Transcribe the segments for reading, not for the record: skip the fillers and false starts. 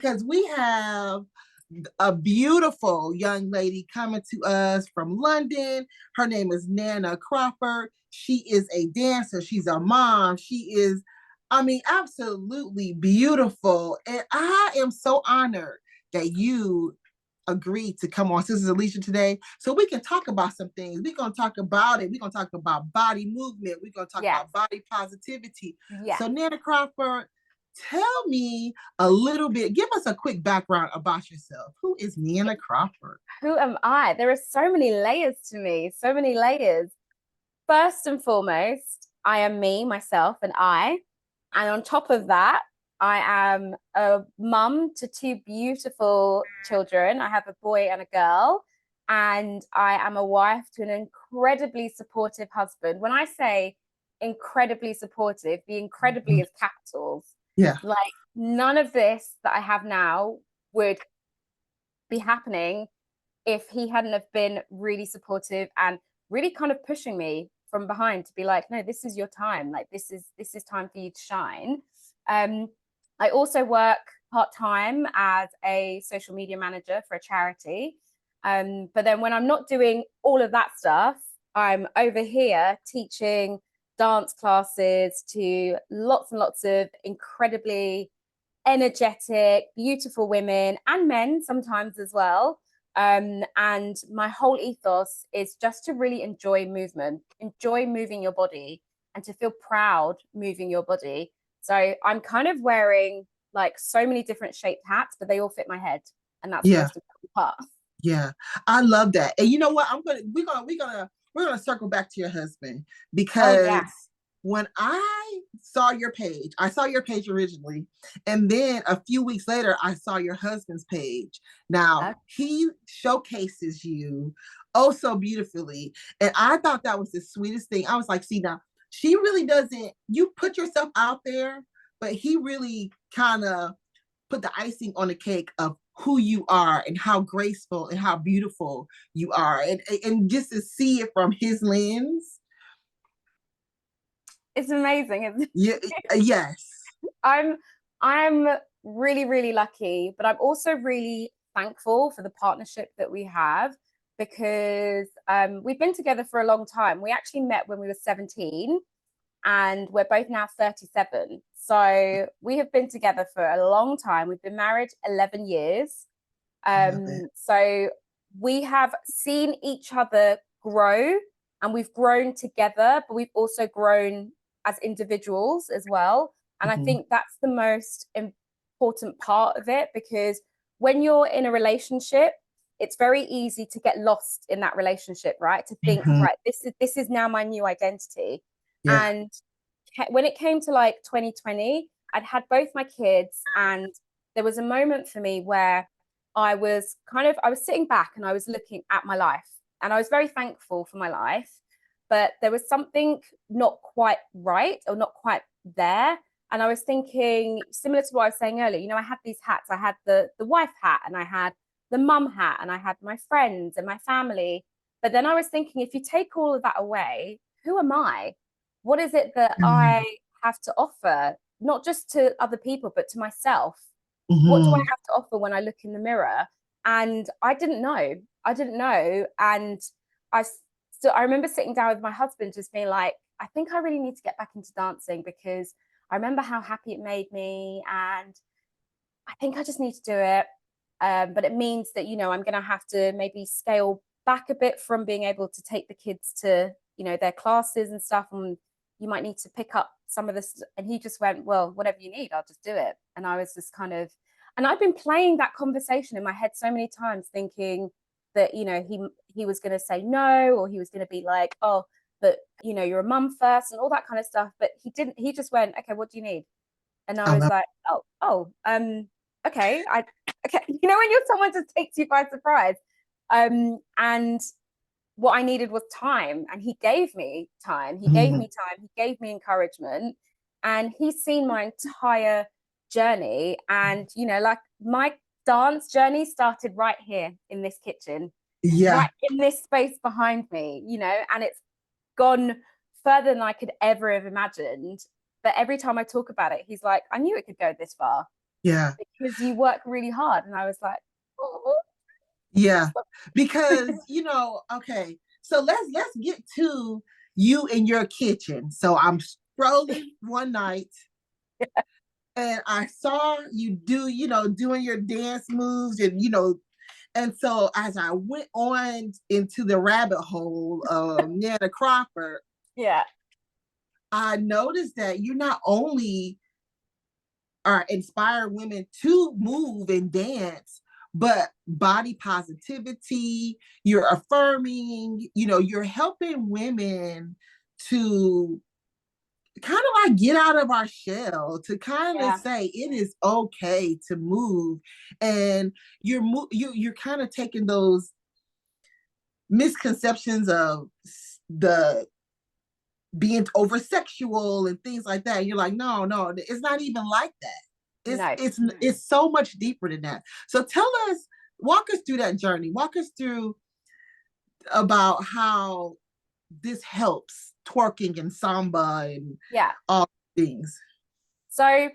because we have a beautiful young lady coming to us from London. Her name is Nana Crawford. She is a dancer. She's a mom. She is, I mean, absolutely beautiful. And I am so honored that you agreed to come on Sisters Alicia today so we can talk about some things. We're going to talk about it. We're going to talk about body movement. We're going to talk Yes. about body positivity. Yes. So, Nana Crawford, tell me a little bit, give us a quick background about yourself. Who is Nana Crawford? Who am I? There are so many layers to me, so many layers. First and foremost, I am me, myself, and I. And on top of that, I am a mum to two beautiful children. I have a boy and a girl. And I am a wife to an incredibly supportive husband. When I say incredibly supportive, the incredibly is capitals. Yeah. Like none of this that I have now would be happening if he hadn't have been really supportive and really kind of pushing me from behind to be like, no, this is your time. Like this is time for you to shine. I also work part-time as a social media manager for a charity. But then when I'm not doing all of that stuff, I'm over here teaching dance classes to lots and lots of incredibly energetic, beautiful women and men sometimes as well. And my whole ethos is just to really enjoy movement, enjoy moving your body, and to feel proud moving your body. So I'm kind of wearing like so many different shaped hats, but they all fit my head. And that's the Yeah. most important part. Yeah. I love that. And you know what? We're gonna circle back to your husband Oh, yeah. because when I saw your page originally, and then a few weeks later, I saw your husband's page. Now he showcases you oh so beautifully, and I thought that was the sweetest thing. I was like, see now, she really doesn't. You put yourself out there, but he really kind of put the icing on the cake of who you are and how graceful and how beautiful you are, and just to see it from his lens. It's amazing. Yeah. Yes. I'm I'm really, really lucky, but I'm also really thankful for the partnership that we have because we've been together for a long time. We actually met when we were 17 and we're both now 37. So we have been together for a long time. We've been married 11 years. Love it. So we have seen each other grow and we've grown together, but we've also grown as individuals as well. And I think that's the most important part of it because when you're in a relationship, it's very easy to get lost in that relationship, right? To think, right, this is now my new identity. Yeah. And when it came to like 2020, I'd had both my kids, and there was a moment for me where I was sitting back and I was looking at my life, and I was very thankful for my life, but there was something not quite right or not quite there. And I was thinking, similar to what I was saying earlier, you know, I had these hats. I had the wife hat, and I had the mum hat, and I had my friends and my family. But then I was thinking, if you take all of that away, who am I? What is it that I have to offer, not just to other people, but to myself? What do I have to offer when I look in the mirror? And I didn't know. I didn't know. And I I remember sitting down with my husband, just being like, I think I really need to get back into dancing because I remember how happy it made me. And I think I just need to do it. But it means that, you know, I'm going to have to maybe scale back a bit from being able to take the kids to, you know, their classes and stuff. And you might need to pick up some of this. And he just went, well, whatever you need, I'll just do it. And I was just kind of, and I've been playing that conversation in my head so many times, thinking that, you know, he was going to say no, or he was going to be like, oh, but, you know, you're a mum first and all that kind of stuff. But he didn't, he just went, okay, what do you need? And I I was love. like, okay, okay, you know, when you're someone just takes you by surprise. And what I needed was time, and he gave me time. He gave me time. He gave me encouragement, and he's seen my entire journey. And you know, like my dance journey started right here in this kitchen, Yeah. right in this space behind me. You know, and it's gone further than I could ever have imagined. But every time I talk about it, he's like, I knew it could go this far. Yeah. because you work really hard. And I was like, oh, Yeah. Because, okay. So let's get to you in your kitchen. So I'm scrolling one night and I saw you doing your dance moves and so as I went on into the rabbit hole of Nana Crawford, yeah, I noticed that you not only are inspiring women to move and dance, but body positivity, you're affirming, you're helping women to kind of like get out of our shell, to kind of yeah, say it is okay to move. And you're kind of taking those misconceptions of the being over sexual and things like that. You're like, no, it's not even like that. It's no. it's it's so much deeper than that. So walk us through that journey. Walk us through about how this helps twerking and samba and Yeah. all things. So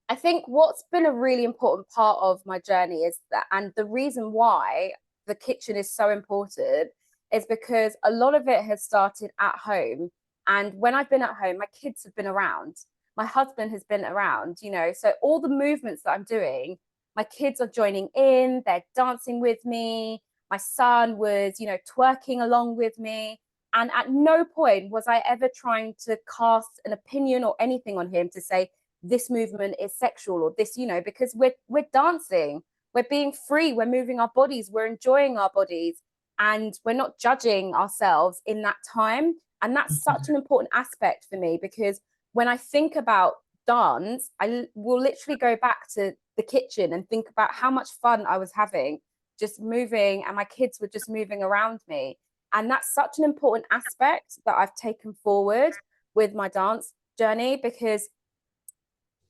I think what's been a really important part of my journey is that, and the reason why the kitchen is so important is because a lot of it has started at home. And when I've been at home, my kids have been around, my husband has been around, so all the movements that I'm doing, my kids are joining in, they're dancing with me. My son was, twerking along with me. And at no point was I ever trying to cast an opinion or anything on him to say, this movement is sexual or this, because we're dancing, we're being free, we're moving our bodies, we're enjoying our bodies, and we're not judging ourselves in that time. And that's such an important aspect for me, because when I think about dance, I will literally go back to the kitchen and think about how much fun I was having just moving, and my kids were just moving around me. And that's such an important aspect that I've taken forward with my dance journey, because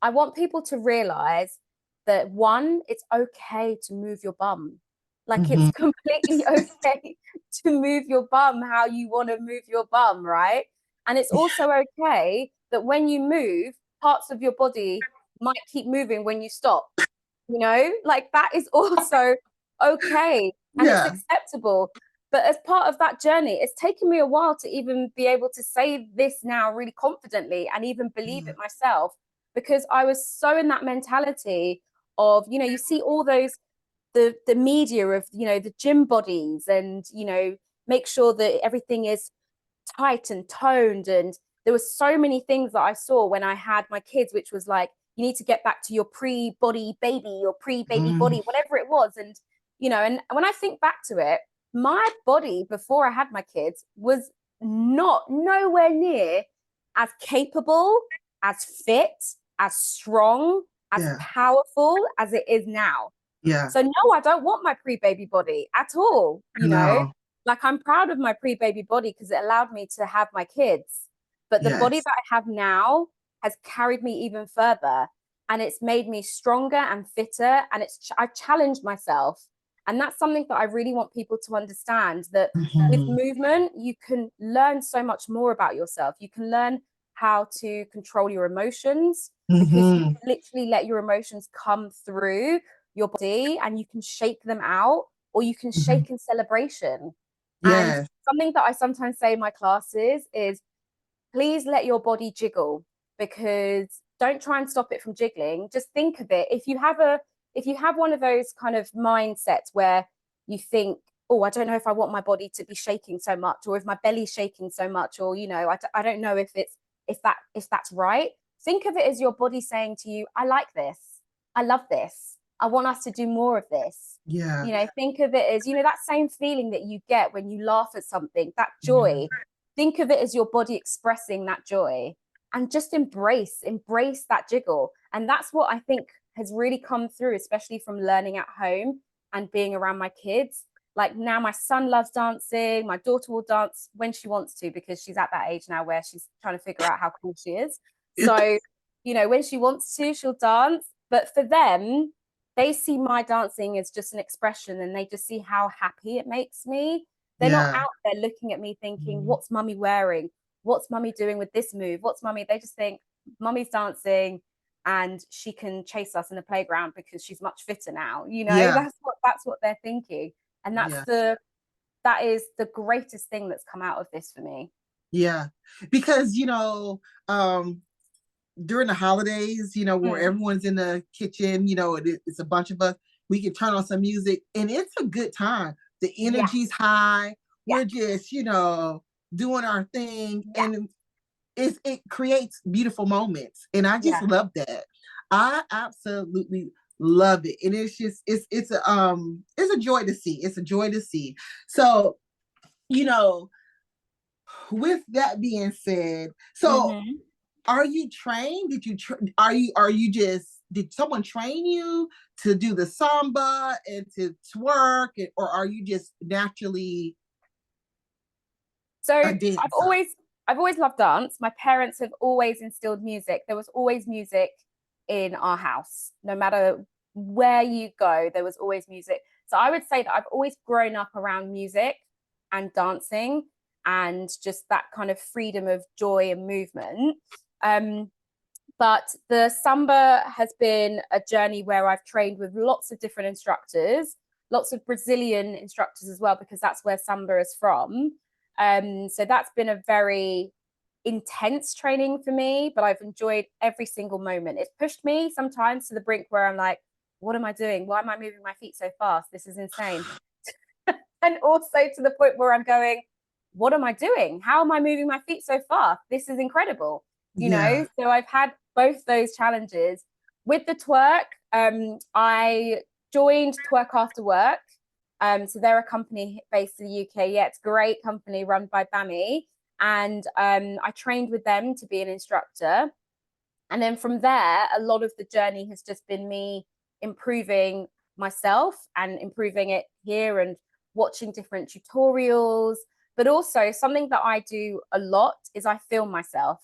I want people to realize that, one, it's okay to move your bum. Like, it's completely okay to move your bum how you want to move your bum, right? And it's also okay that when you move, parts of your body might keep moving when you stop, like that is also okay and it's Yeah. acceptable. But as part of that journey, it's taken me a while to even be able to say this now really confidently and even believe it myself, because I was so in that mentality of, you see all those the media of, the gym bodies, and make sure that everything is tight and toned. And there were so many things that I saw when I had my kids, which was like, you need to get back to your pre-body baby, your pre-baby body, whatever it was. And and when I think back to it, my body before I had my kids was not nowhere near as capable, as fit, as strong, as Yeah. powerful as it is now. Yeah. So no, I don't want my pre-baby body at all, No. Like, I'm proud of my pre-baby body because it allowed me to have my kids. But the body Yes. that I have now has carried me even further, and it's made me stronger and fitter, and I challenged myself. And that's something that I really want people to understand, that with movement, you can learn so much more about yourself. You can learn how to control your emotions, because you literally let your emotions come through your body and you can shake them out, or you can shake in celebration. And Yes. something that I sometimes say in my classes is, please let your body jiggle, because don't try and stop it from jiggling. Just think of it. If you have one of those kind of mindsets where you think, oh, I don't know if I want my body to be shaking so much, or if my belly's shaking so much, or I don't know if that's right. Think of it as your body saying to you, I like this, I love this, I want us to do more of this. Yeah. Think of it as, that same feeling that you get when you laugh at something, that joy. Think of it as your body expressing that joy, and just embrace that jiggle. And that's what I think has really come through, especially from learning at home and being around my kids. Like, now my son loves dancing, my daughter will dance when she wants to, because she's at that age now where she's trying to figure out how cool she is. So, when she wants to, she'll dance. But for them, they see my dancing as just an expression, and they just see how happy it makes me. They're not Yeah. out there looking at me thinking, what's mummy wearing? What's mummy doing with this move? What's mummy? They just think, mummy's dancing. and she can chase us in the playground because she's much fitter now. Yeah. That's what they're thinking. And that is the greatest thing that's come out of this for me. Yeah. Because, during the holidays, where everyone's in the kitchen, it's a bunch of us, we can turn on some music and it's a good time. The energy's high. We're just, doing our thing, and it creates beautiful moments. And I just love that. I absolutely love it. And it's just, it's a joy to see. It's a joy to see. So, with that being said, so are you trained? Did someone train you to do the samba and to twerk, or are you just naturally so a dancer? I've always loved dance. My parents have always instilled music. There was always music in our house. No matter where you go, there was always music. So I would say that I've always grown up around music and dancing and just that kind of freedom of joy and movement. But the samba has been a journey where I've trained with lots of different instructors, lots of Brazilian instructors as well, because that's where samba is from. So that's been a very intense training for me, but I've enjoyed every single moment. It's pushed me sometimes to the brink where I'm like, what am I doing? Why am I moving my feet so fast? This is insane. And also to the point where I'm going, what am I doing? How am I moving my feet so fast? This is incredible. So I've had both those challenges. With the twerk, I joined Twerk After Work. So they're a company based in the UK. Yeah, it's a great company run by Bami. And I trained with them to be an instructor. And then from there, a lot of the journey has just been me improving myself and improving it here and watching different tutorials. But also something that I do a lot is I film myself.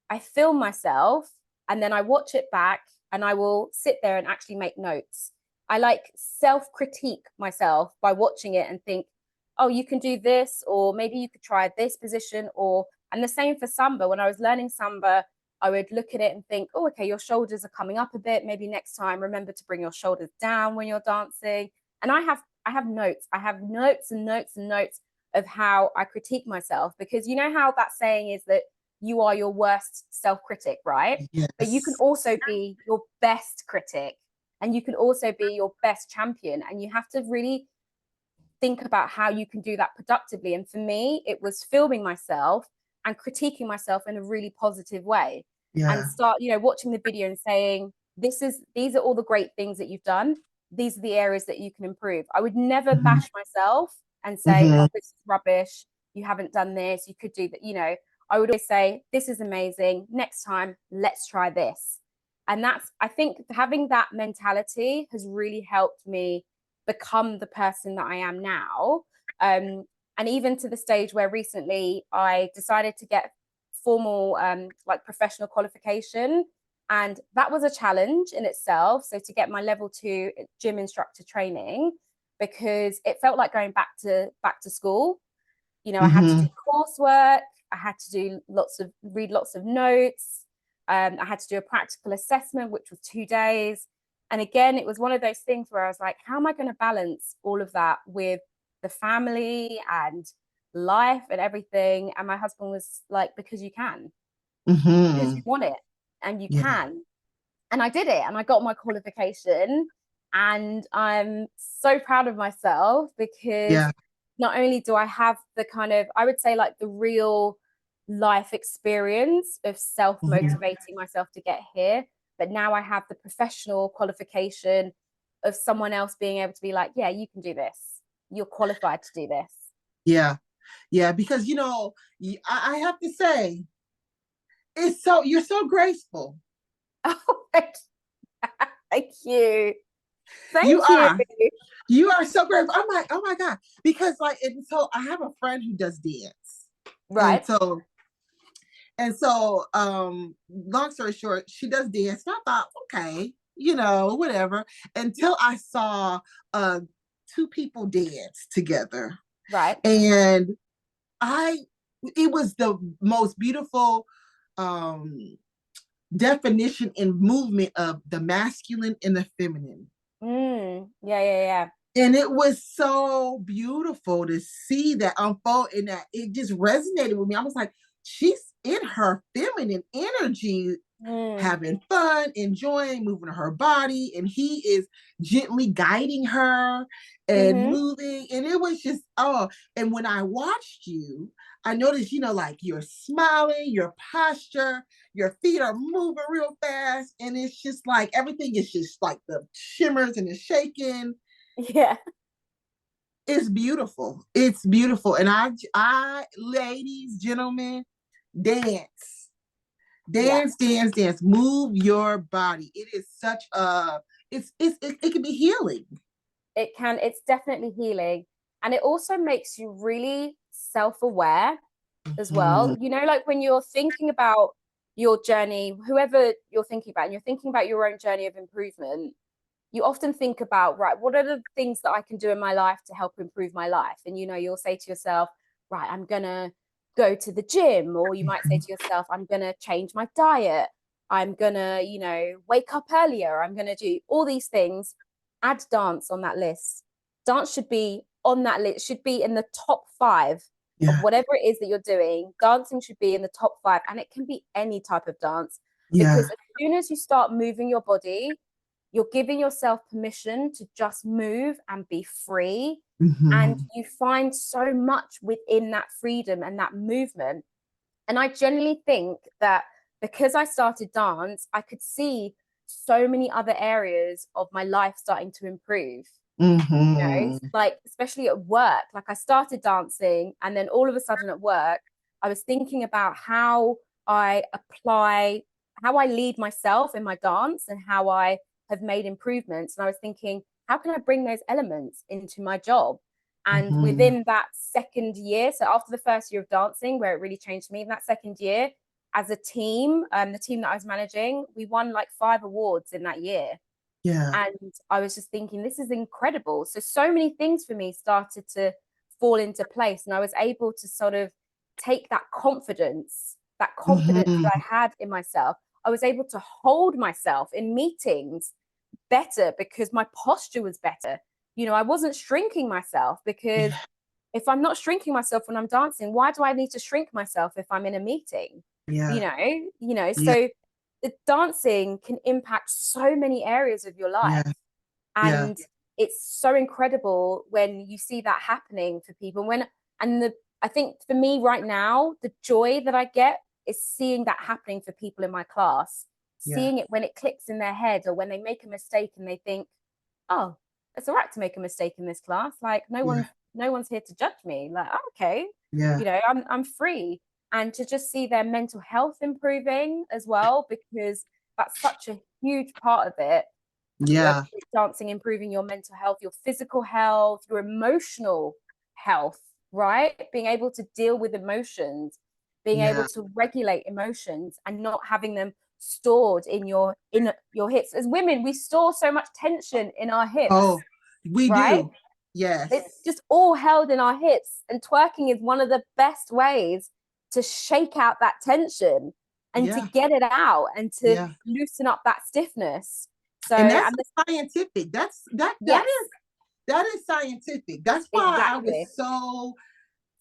And then I watch it back and I will sit there and actually make notes. I like self-critique myself by watching it and think, oh, you can do this, or maybe you could try this position, and the same for samba. When I was learning samba, I would look at it and think, oh, okay, your shoulders are coming up a bit. Maybe next time, remember to bring your shoulders down when you're dancing. And I have notes. I have notes and notes and notes of how I critique myself, because you know how that saying is that you are your worst self-critic, right? Yes. But you can also be your best critic, and you can also be your best champion. And you have to really think about how you can do that productively. And for me, it was filming myself and critiquing myself in a really positive way. And start, watching the video and saying, these are all the great things that you've done. These are the areas that you can improve. I would never bash myself and say, oh, this is rubbish. You haven't done this. You could do that. I would always say, this is amazing. Next time, let's try this. And I think having that mentality has really helped me become the person that I am now. And even to the stage where recently I decided to get formal, professional qualification. And that was a challenge in itself. So to get my level 2 gym instructor training, because it felt like going back to school. I had to do coursework. I had to read lots of notes. I had to do a practical assessment, which was 2 days. And again, it was one of those things where I was like, how am I going to balance all of that with the family and life and everything? And my husband was like, because you can, because you want it and you can. And I did it, and I got my qualification, and I'm so proud of myself, because not only do I have the kind of, I would say, like the real life experience of self-motivating myself to get here, but now I have the professional qualification of someone else being able to be like, yeah, you can do this. You're qualified to do this. Yeah, because I have to say, you're so graceful. Oh, thank you. You are so grateful. I'm like, oh my God. Because and so I have a friend who does dance. Right. And so long story short, she does dance. And I thought, okay, whatever. Until I saw 2 people dance together. Right. And it was the most beautiful definition and movement of the masculine and the feminine. Yeah. And it was so beautiful to see that unfold, and that it just resonated with me. I was like, she's in her feminine energy, having fun, enjoying, moving her body, and he is gently guiding her and moving. And it was just, oh, and when I watched you, I noticed, like you're smiling, your posture, your feet are moving real fast. And it's just like everything is just like the shimmers and the shaking. Yeah. It's beautiful. It's beautiful. And I, ladies, gentlemen, dance. Dance. Move your body. It is such a, it can be healing. It's definitely healing. And it also makes you really self-aware as well. Like when you're thinking about your journey, whoever you're thinking about, and you're thinking about your own journey of improvement, you often think about, right, what are the things that I can do in my life to help improve my life? And, you'll say to yourself, right, I'm going to go to the gym. Or you might say to yourself, I'm going to change my diet. I'm going to, wake up earlier. I'm going to do all these things. Add dance on that list. Dance should be on that list, should be in the top 5 of whatever it is that you're doing. Dancing should be in the top 5. And it can be any type of dance. Because as soon as you start moving your body, you're giving yourself permission to just move and be free. And you find so much within that freedom and that movement. And I generally think that because I started dance, I could see so many other areas of my life starting to improve. Like especially at work. Like I started dancing, and then all of a sudden at work, I was thinking about how I lead myself in my dance, and how I have made improvements. And I was thinking, how can I bring those elements into my job? And within that second year, so after the first year of dancing, where it really changed me, in that second year, as a team, the team that I was managing, we won like 5 awards in that year. And I was just thinking, this is incredible. So many things for me started to fall into place. And I was able to sort of take that confidence that I had in myself. I was able to hold myself in meetings better because my posture was better. I wasn't shrinking myself, because if I'm not shrinking myself when I'm dancing, why do I need to shrink myself if I'm in a meeting? So the dancing can impact so many areas of your life. And it's so incredible when you see that happening for people. I think for me right now, the joy that I get is seeing that happening for people in my class, seeing it when it clicks in their head, or when they make a mistake and they think, oh, it's all right to make a mistake in this class. Like no one's here to judge me. Like, oh, okay, I'm free. And to just see their mental health improving as well, because that's such a huge part of it. Dancing, improving your mental health, your physical health, your emotional health, right? Being able to deal with emotions, being able to regulate emotions, and not having them stored in your hips. As women, we store so much tension in our hips. Oh, we do. Yes. It's just all held in our hips. And twerking is one of the best ways to shake out that tension and to get it out and to loosen up that stiffness. So, and that's scientific. That is scientific. That's why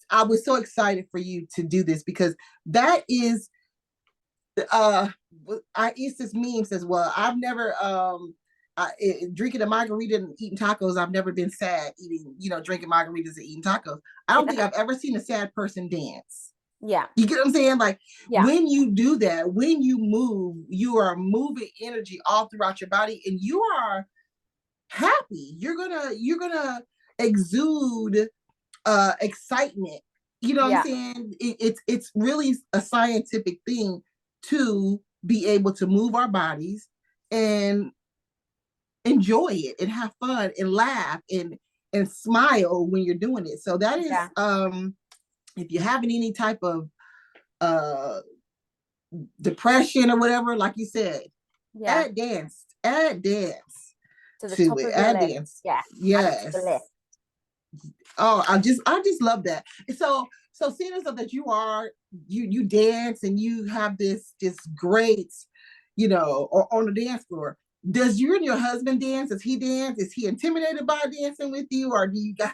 I was so excited for you to do this, because that is Issa's meme says, well, I've never drinking a margarita and eating tacos, I've never been sad eating, drinking margaritas and eating tacos. I don't think I've ever seen a sad person dance. Yeah. You get what I'm saying? Like when you do that, when you move, you are moving energy all throughout your body, and you are happy. You're gonna exude excitement. You know what I'm saying? It's really a scientific thing to be able to move our bodies and enjoy it and have fun and laugh and smile when you're doing it. So that is if you're having any type of depression or whatever, like you said, add dance to the top of your list. Dance. Yes. Oh, I just love that. So seeing as though that you dance and you have this great or on the dance floor. Does you and your husband dance? Does he dance? Is he intimidated by dancing with you, or do you guys?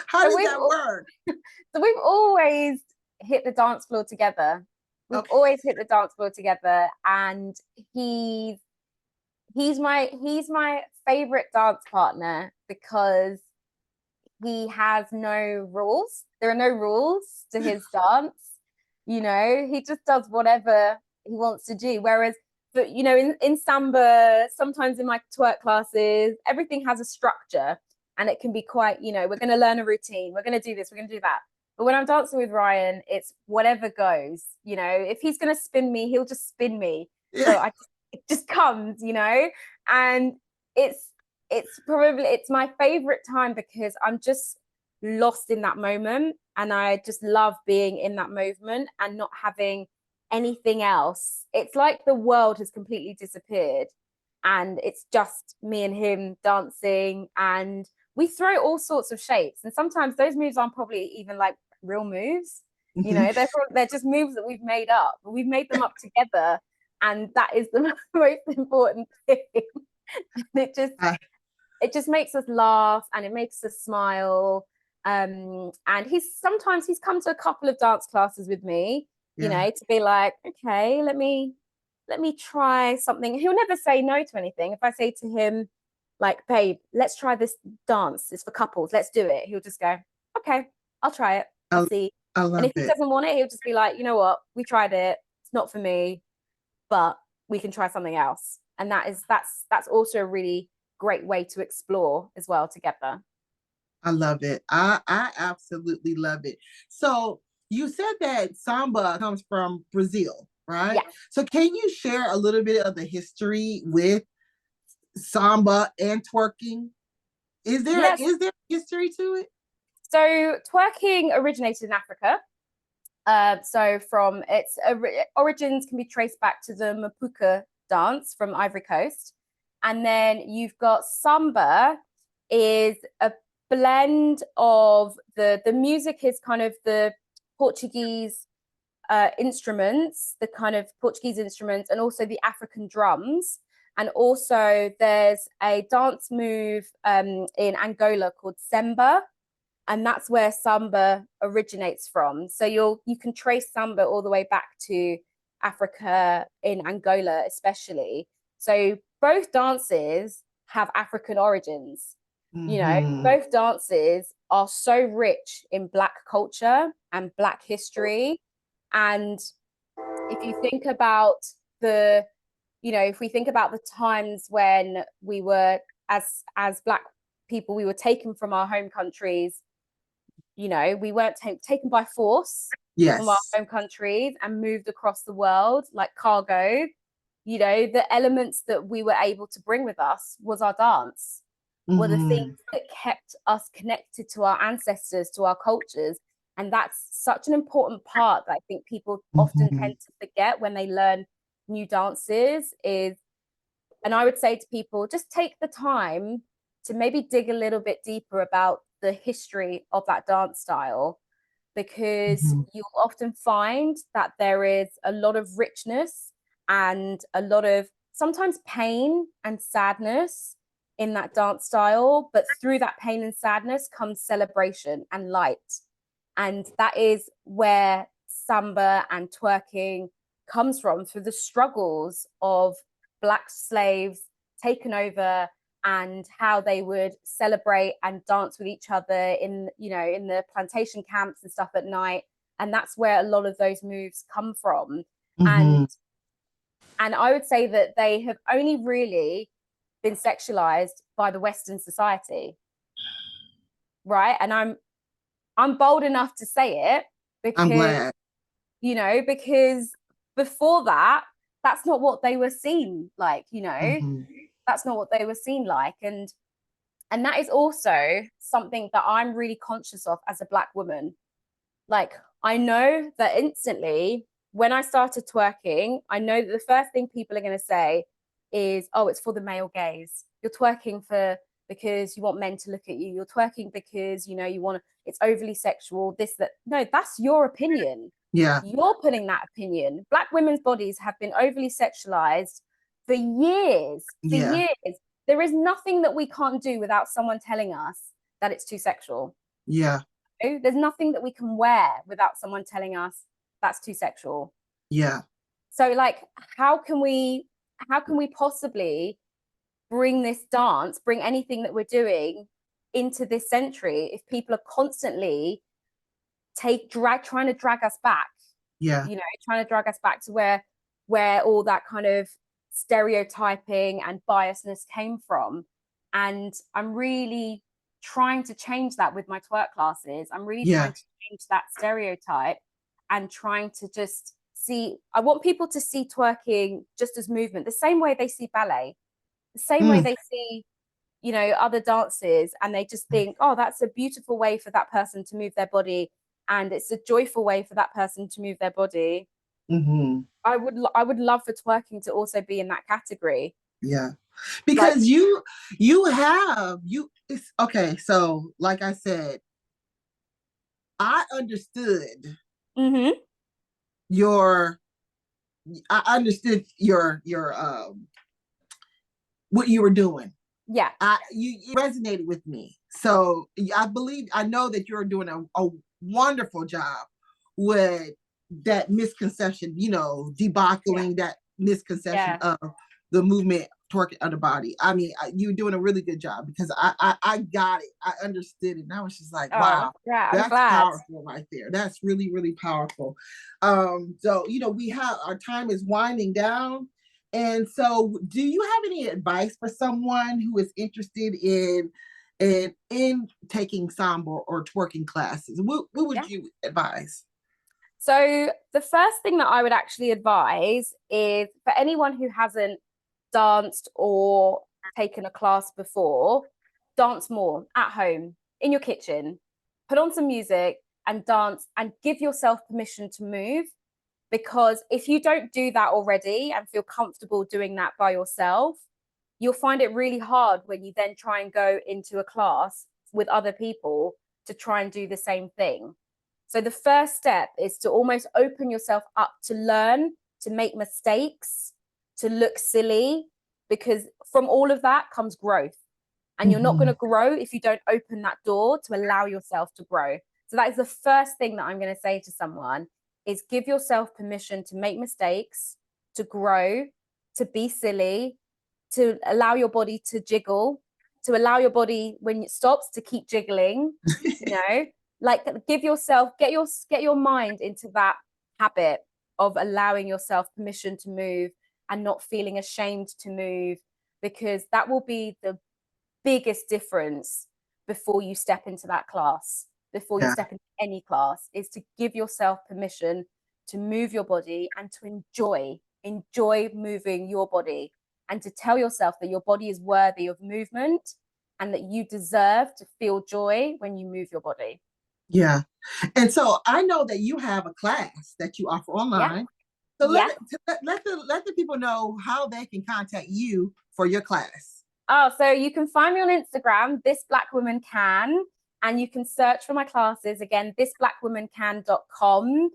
How So does that work? So we've always hit the dance floor together. We've Okay. always hit the dance floor together, and he's my favorite dance partner because he has no rules. There are no rules to his dance. He just does whatever he wants to do. Whereas, but in samba, sometimes in my twerk classes, everything has a structure, and it can be quite, we're going to learn a routine. We're going to do this. We're going to do that. But when I'm dancing with Ryan, it's whatever goes. If he's going to spin me, he'll just spin me. Yeah. So it just comes, and it's my favorite time because I'm just lost in that moment, and I just love being in that movement and not having anything else. It's like the world has completely disappeared, and it's just me and him dancing, and we throw all sorts of shapes, and sometimes those moves aren't probably even like real moves. They're just moves that we've made up, but we've made them up together, and that is the most important thing. It just makes us laugh, and it makes us smile. And sometimes he's come to a couple of dance classes with me, to be like, okay, let me try something. He'll never say no to anything. If I say to him, like, babe, let's try this dance, it's for couples, let's do it, he'll just go, okay, I'll try it, I'll see. I love and if it. he doesn't want it, he'll just be like, you know what, we tried it, it's not for me, but we can try something else. And that's also a really great way to explore as well together. I love it. I absolutely love it. So you said that samba comes from Brazil, right? Yeah. So can you share a little bit of the history with samba and twerking? Is there history to it? So twerking originated in Africa. So from its origins can be traced back to the Mapuka dance from Ivory Coast. And then you've got samba is a blend of the music is kind of the Portuguese instruments, the kind of Portuguese instruments, and also the African drums. And also there's a dance move in Angola called semba, and that's where samba originates from. So you can trace samba all the way back to Africa, in Angola especially. So both dances have African origins. Both dances are so rich in Black culture and Black history. And if you think about if we think about the times when we were, as Black people, we were taken from our home countries. We weren't taken by force from our home countries and moved across the world like cargo. The elements that we were able to bring with us was our dance, were the things that kept us connected to our ancestors, to our cultures. And that's such an important part that I think people often tend to forget when they learn new dances and I would say to people, just take the time to maybe dig a little bit deeper about the history of that dance style, because you'll often find that there is a lot of richness and a lot of sometimes pain and sadness in that dance style, but through that pain and sadness comes celebration and light. And that is where samba and twerking comes from, through the struggles of Black slaves taken over, and how they would celebrate and dance with each other in the plantation camps and stuff at night. And that's where a lot of those moves come from. And I would say that they have only really been sexualized by the Western society, right? And I'm bold enough to say it because I'm glad. Because before that, that's not what they were seen like. That's not what they were seen like. And that is also something that I'm really conscious of as a Black woman. Like, I know that instantly when I started twerking, I know that the first thing people are going to say is, oh, it's for the male gaze. You're twerking because you want men to look at you. You're twerking because, you want, it's overly sexual, this, that. No, that's your opinion. Yeah. You're putting that opinion. Black women's bodies have been overly sexualized for years. For Yeah. years. There is nothing that we can't do without someone telling us that it's too sexual. Yeah. There's nothing that we can wear without someone telling us that's too sexual. Yeah. So like, how can we possibly bring this dance, bring anything that we're doing into this century if people are constantly trying to drag us back? Yeah. Trying to drag us back to where all that kind of stereotyping and biasness came from. And I'm really trying to change that with my twerk classes. I'm really trying to change that stereotype and trying to just I want people to see twerking just as movement, the same way they see ballet, the same way they see, other dances, and they just think, oh, that's a beautiful way for that person to move their body, and it's a joyful way for that person to move their body. Mm-hmm. I would love for twerking to also be in that category. Yeah, because it's okay. So, like I said, I understood your what you were doing. Yeah. It resonated with me. So I know that you're doing a wonderful job with that misconception, debunking that misconception of the movement twerking underbody. I mean, you're doing a really good job, because I got it. I understood it. And I was just like, wow, that's powerful right there. That's really, really powerful. So, our time is winding down. And so, do you have any advice for someone who is interested in taking samba or twerking classes? What would you advise? So the first thing that I would actually advise is, for anyone who hasn't danced or taken a class before, dance more at home, in your kitchen, put on some music and dance, and give yourself permission to move. Because if you don't do that already and feel comfortable doing that by yourself, you'll find it really hard when you then try and go into a class with other people to try and do the same thing. So the first step is to almost open yourself up to learn, to make mistakes, to look silly, because from all of that comes growth. And you're not going to grow if you don't open that door to allow yourself to grow. So that is the first thing that I'm going to say to someone, is give yourself permission to make mistakes, to grow, to be silly, to allow your body to jiggle, to allow your body, when it stops, to keep jiggling. Like, get your mind into that habit of allowing yourself permission to move and not feeling ashamed to move, because that will be the biggest difference before you step into that class, before you step into any class, is to give yourself permission to move your body and to enjoy moving your body, and to tell yourself that your body is worthy of movement and that you deserve to feel joy when you move your body. Yeah. And so I know that you have a class that you offer online. So let the people know how they can contact you for your class. Oh, so you can find me on Instagram, This Black Woman Can, and you can search for my classes, again, thisblackwomancan.com.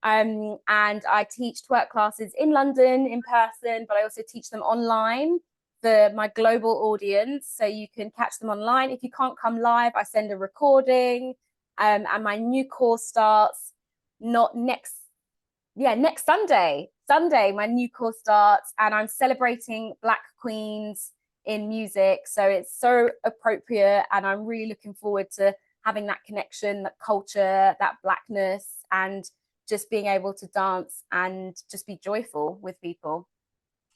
And I teach twerk classes in London in person, but I also teach them online for my global audience. So you can catch them online. If you can't come live, I send a recording. And my new course starts next Sunday. My new course starts, and I'm celebrating Black queens in music. So it's so appropriate, and I'm really looking forward to having that connection, that culture, that Blackness, and just being able to dance and just be joyful with people.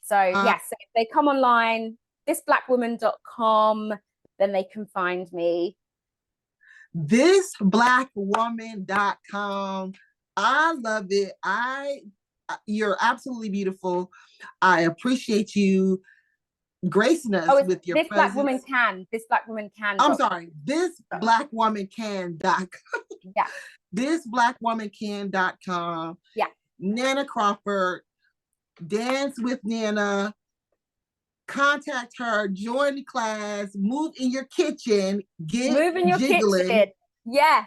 So yes, if they come online, thisblackwoman.com, then they can find me. Thisblackwoman.com. I love it. You're absolutely beautiful. I appreciate you gracing us with your This presence. Black Woman Can. This Black Woman Can. I'm sorry. Thisblackwomancan.com. Yeah. Thisblackwomancan.com. Yeah. Nana Crawford. Dance with Nana. Contact her, join the class, move in your kitchen, get move in your jiggling. kitchen. Yeah.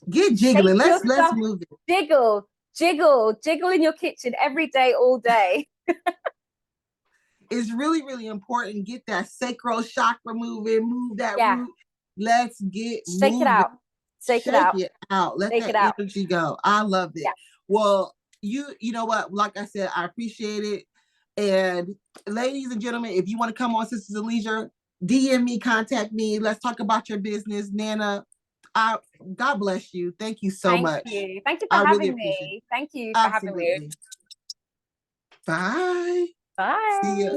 Get jiggling. Let's move it. Jiggle in your kitchen every day, all day. It's really, really important. Get that sacral chakra moving, move that root. Let's get Shake moving. it out. Shake it out. Let that energy go. I love it. Yeah. Well, you know what? Like I said, I appreciate it. And ladies and gentlemen, if you want to come on Sisters of Leisure, DM me, contact me. Let's talk about your business. Nana, God bless you. Thank you so much. Thank you for having me. Thank you for having me. Bye. Bye. See ya.